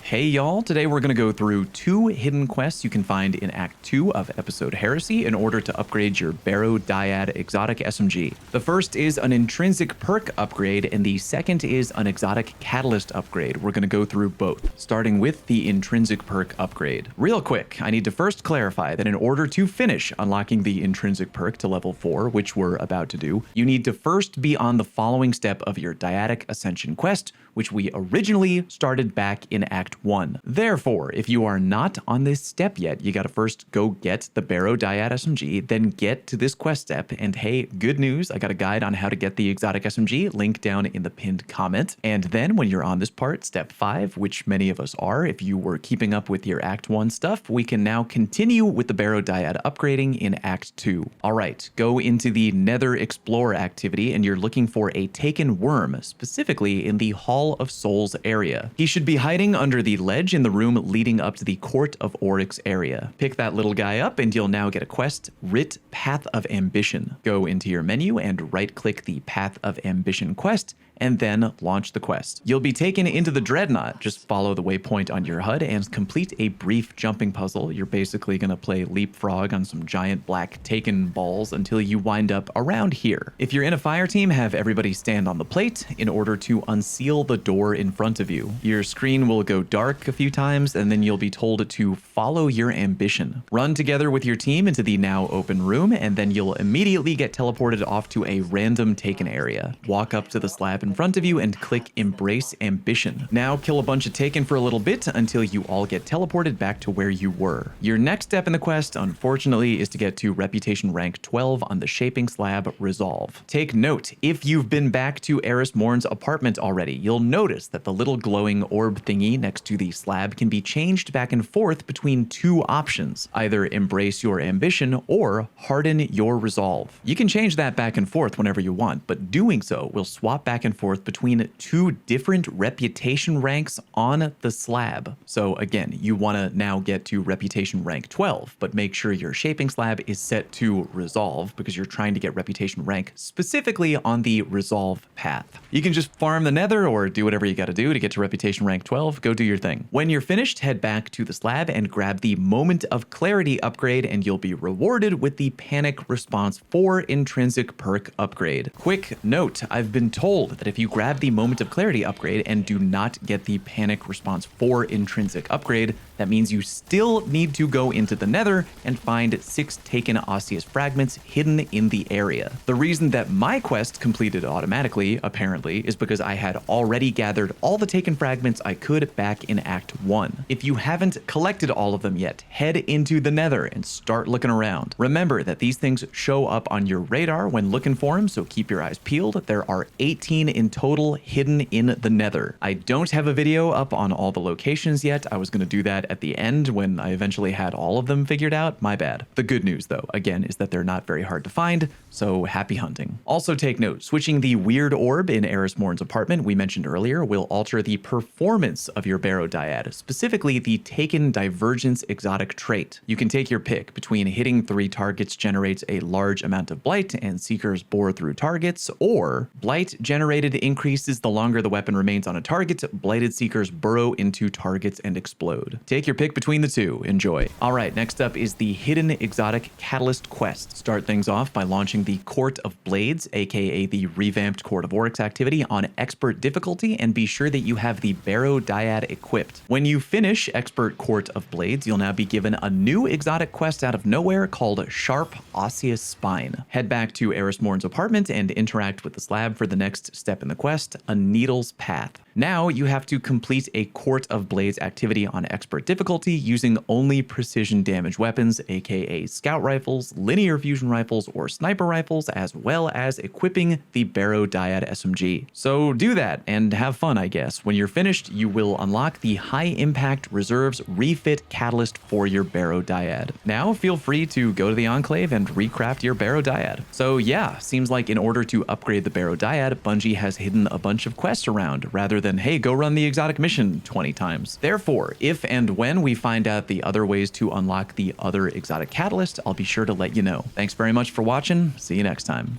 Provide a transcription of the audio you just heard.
Hey y'all, today we're going to go through 2 hidden quests you can find in Act 2 of Episode Heresy in order to upgrade your Barrow Dyad exotic SMG. The first is an Intrinsic Perk upgrade, and the second is an exotic Catalyst upgrade. We're going to go through both, starting with the Intrinsic Perk upgrade. Real quick, I need to first clarify that in order to finish unlocking the Intrinsic Perk to level 4, which we're about to do, you need to first be on the following step of your Dyadic Ascension quest, which we originally started back in Act 1. Therefore, if you are not on this step yet, you gotta first go get the Barrow Dyad SMG, then get to this quest step, and hey, good news, I got a guide on how to get the exotic SMG, link down in the pinned comment. And then when you're on this part, step 5, which many of us are, if you were keeping up with your Act 1 stuff, we can now continue with the Barrow Dyad upgrading in Act 2. Alright, go into the Nether Explorer activity, and you're looking for a taken worm, specifically in the Hall of Souls area. He should be hiding under the ledge in the room leading up to the Court of Oryx area. Pick that little guy up and you'll now get a quest, Writ Path of Ambition. Go into your menu and right-click the Path of Ambition quest, and then launch the quest. You'll be taken into the Dreadnought. Just follow the waypoint on your HUD and complete a brief jumping puzzle. You're basically gonna play leapfrog on some giant black Taken balls until you wind up around here. If you're in a fire team, have everybody stand on the plate in order to unseal the door in front of you. Your screen will go dark a few times, and then you'll be told to follow your ambition. Run together with your team into the now open room, and then you'll immediately get teleported off to a random Taken area. Walk up to the slab in front of you and click Embrace Ambition. Now kill a bunch of Taken for a little bit until you all get teleported back to where you were. Your next step in the quest, unfortunately, is to get to Reputation rank 12 on the Shaping Slab Resolve. Take note, if you've been back to Eris Morn's apartment already, you'll notice that the little glowing orb thingy next to the slab can be changed back and forth between 2 options, either Embrace Your Ambition or Harden Your Resolve. You can change that back and forth whenever you want, but doing so will swap back and forth between 2 different reputation ranks on the slab. So again, you want to now get to reputation rank 12, but make sure your Shaping Slab is set to Resolve because you're trying to get reputation rank specifically on the Resolve path. You can just farm the Nether or do whatever you got to do to get to reputation rank 12. Go do your thing. When you're finished, head back to the slab and grab the Moment of Clarity upgrade, and you'll be rewarded with the Panic Response 4 Intrinsic Perk upgrade. Quick note, I've been told that if you grab the Moment of Clarity upgrade and do not get the Panic Response 4 Intrinsic upgrade, that means you still need to go into the Nether and find 6 Taken Osseous fragments hidden in the area. The reason that my quest completed automatically, apparently, is because I had already gathered all the Taken fragments I could back in Act 1. If you haven't collected all of them yet, head into the Nether and start looking around. Remember that these things show up on your radar when looking for them, so keep your eyes peeled. There are 18 in total hidden in the Nether. I don't have a video up on all the locations yet. I was going to do that at the end when I eventually had all of them figured out. My bad. The good news, though, again, is that they're not very hard to find, so happy hunting. Also take note, switching the weird orb in Eris Morn's apartment we mentioned earlier will alter the performance of your Barrow Dyad, specifically the Taken Divergence exotic trait. You can take your pick between hitting 3 targets generates a large amount of blight and Seekers bore through targets, or blight generated increases the longer the weapon remains on a target, blighted Seekers burrow into targets and explode. Take your pick between the 2. Enjoy. Alright, next up is the Hidden Exotic Catalyst quest. Start things off by launching the Court of Blades, aka the revamped Court of Oryx activity, on Expert difficulty, and be sure that you have the Barrow Dyad equipped. When you finish Expert Court of Blades, you'll now be given a new exotic quest out of nowhere called Sharp Osseous Spine. Head back to Eris Morn's apartment and interact with the slab for the next step in the quest, a Needle's Path. Now you have to complete a Court of Blades activity on Expert difficulty using only precision damage weapons, aka scout rifles, linear fusion rifles, or sniper rifles, as well as equipping the Barrow Dyad SMG. So do that and have fun, I guess. When you're finished, you will unlock the High Impact Reserves Refit Catalyst for your Barrow Dyad. Now feel free to go to the Enclave and recraft your Barrow Dyad. So yeah, seems like in order to upgrade the Barrow Dyad, Bungie has hidden a bunch of quests around rather than, hey, go run the exotic mission 20 times. Therefore, if and when we find out the other ways to unlock the other exotic catalyst, I'll be sure to let you know. Thanks very much for watching. See you next time.